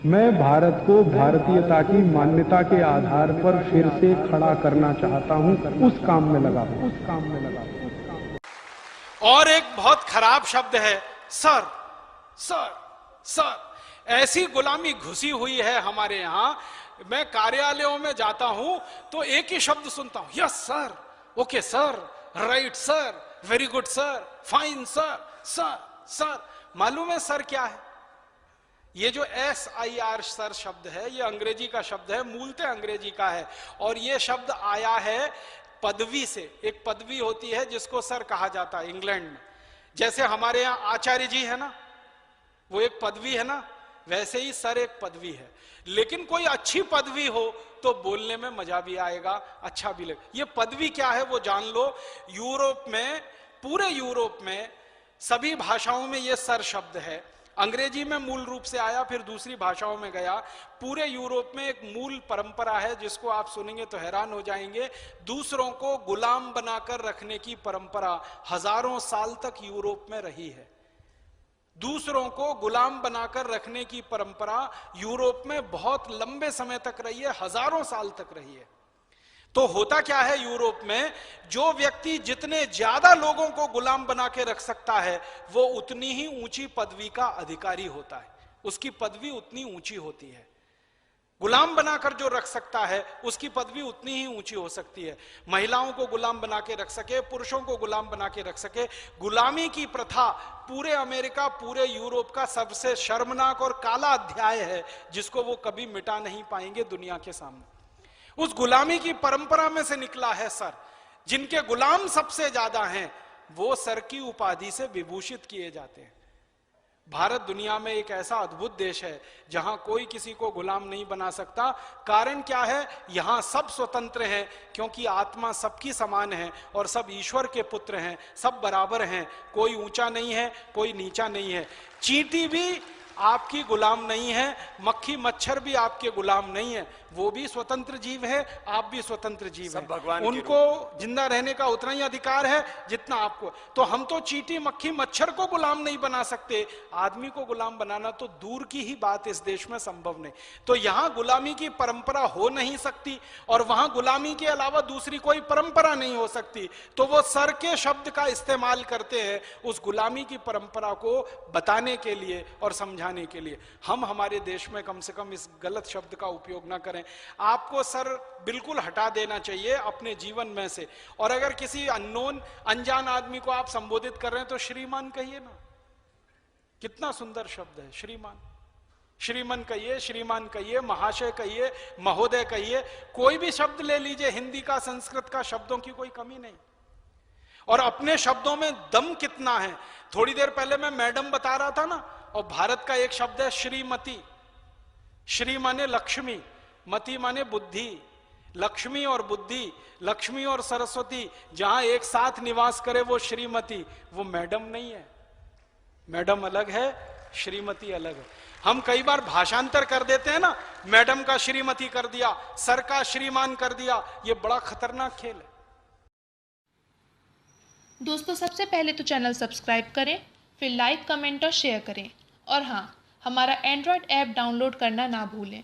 मैं भारत को भारतीयता की मान्यता के आधार पर फिर से खड़ा करना चाहता हूं, उस काम में लगा हूं। और एक बहुत खराब शब्द है सर। सर सर ऐसी गुलामी घुसी हुई है हमारे यहां। मैं कार्यालयों में जाता हूं तो एक ही शब्द सुनता हूं, yes sir, okay sir, right sir, very good sir, fine sir. Sir sir मालूम है सर क्या है? ये जो SIR सर शब्द है, ये अंग्रेजी का शब्द है, मूलतः अंग्रेजी का है। और ये शब्द आया है पदवी से। एक पदवी होती है जिसको सर कहा जाता है इंग्लैंड में। जैसे हमारे यहाँ आचार्य जी है ना, वो एक पदवी है ना, वैसे ही सर एक पदवी है। लेकिन कोई अच्छी पदवी हो तो बोलने में मजा भी आएगा, अच्छा भी लगे। ये पदवी क्या है वो जान लो। यूरोप में, पूरे यूरोप में सभी भाषाओं में ये सर शब्द है। अंग्रेजी में मूल रूप से आया, फिर दूसरी भाषाओं में गया। पूरे यूरोप में एक मूल परंपरा है जिसको आप सुनेंगे तो हैरान हो जाएंगे। दूसरों को गुलाम बनाकर रखने की परंपरा हजारों साल तक यूरोप में रही है। दूसरों को गुलाम बनाकर रखने की परंपरा यूरोप में बहुत लंबे समय तक रही है, हजारों साल तक रही है। तो होता क्या है यूरोप में, जो व्यक्ति जितने ज्यादा लोगों को गुलाम बना के रख सकता है वो उतनी ही ऊंची पदवी का अधिकारी होता है, उसकी पदवी उतनी ऊंची होती है। गुलाम बनाकर जो रख सकता है उसकी पदवी उतनी ही ऊंची हो सकती है। महिलाओं को गुलाम बना के रख सके, पुरुषों को गुलाम बना के रख सके। गुलामी की प्रथा पूरे अमेरिका, पूरे यूरोप का सबसे शर्मनाक और काला अध्याय है जिसको वो कभी मिटा नहीं पाएंगे दुनिया के सामने। उस गुलामी की परंपरा में से निकला है सर। जिनके गुलाम सबसे ज्यादा हैं वो सर की उपाधि से विभूषित किए जाते हैं। भारत दुनिया में एक ऐसा अद्भुत देश है जहां कोई किसी को गुलाम नहीं बना सकता। कारण क्या है? यहां सब स्वतंत्र हैं, क्योंकि आत्मा सबकी समान है और सब ईश्वर के पुत्र हैं, सब बराबर हैं। कोई ऊंचा नहीं है, कोई नीचा नहीं है। चींटी भी आपकी गुलाम नहीं है, मक्खी मच्छर भी आपके गुलाम नहीं है। वो भी स्वतंत्र जीव है, आप भी स्वतंत्र जीव हैं। भगवान उनको जिंदा रहने का उतना ही अधिकार है जितना आपको। तो हम तो चींटी, मक्खी, मच्छर को गुलाम नहीं बना सकते, आदमी को गुलाम बनाना तो दूर की ही बात इस देश में संभव नहीं। तो यहां गुलामी की परंपरा हो नहीं सकती और वहां गुलामी के अलावा दूसरी कोई परंपरा नहीं हो सकती। तो वो सर के शब्द का इस्तेमाल करते हैं उस गुलामी की परंपरा को बताने के लिए और समझाने के लिए। हम हमारे देश में कम से कम इस गलत शब्द का उपयोग ना करें। आपको सर बिल्कुल हटा देना चाहिए अपने जीवन में से। और अगर किसी अननोन, अनजान आदमी को आप संबोधित कर रहे हैं तो श्रीमान कहिए ना। कितना सुंदर शब्द है श्रीमान। श्रीमान कहिए, श्रीमान कहिए, महाशय कहिए, महोदय कहिए। कोई भी शब्द ले लीजिए, हिंदी का, संस्कृत का, शब्दों की कोई कमी नहीं। और अपने शब्दों में दम कितना है। थोड़ी देर पहले मैं मैडम बता रहा था ना, और भारत का एक शब्द है श्रीमती। श्री माने लक्ष्मी, मति माने बुद्धि। लक्ष्मी और बुद्धि, लक्ष्मी और सरस्वती जहां एक साथ निवास करे वो श्रीमती। वो मैडम नहीं है। मैडम अलग है, श्रीमती अलग है। हम कई बार भाषांतर कर देते हैं ना, मैडम का श्रीमती कर दिया, सर का श्रीमान कर दिया। ये बड़ा खतरनाक खेल है। दोस्तों, सबसे पहले तो चैनल सब्सक्राइब करें, फिर लाइक, कमेंट और शेयर करें। और हाँ, हमारा एंड्रॉयड ऐप डाउनलोड करना ना भूलें।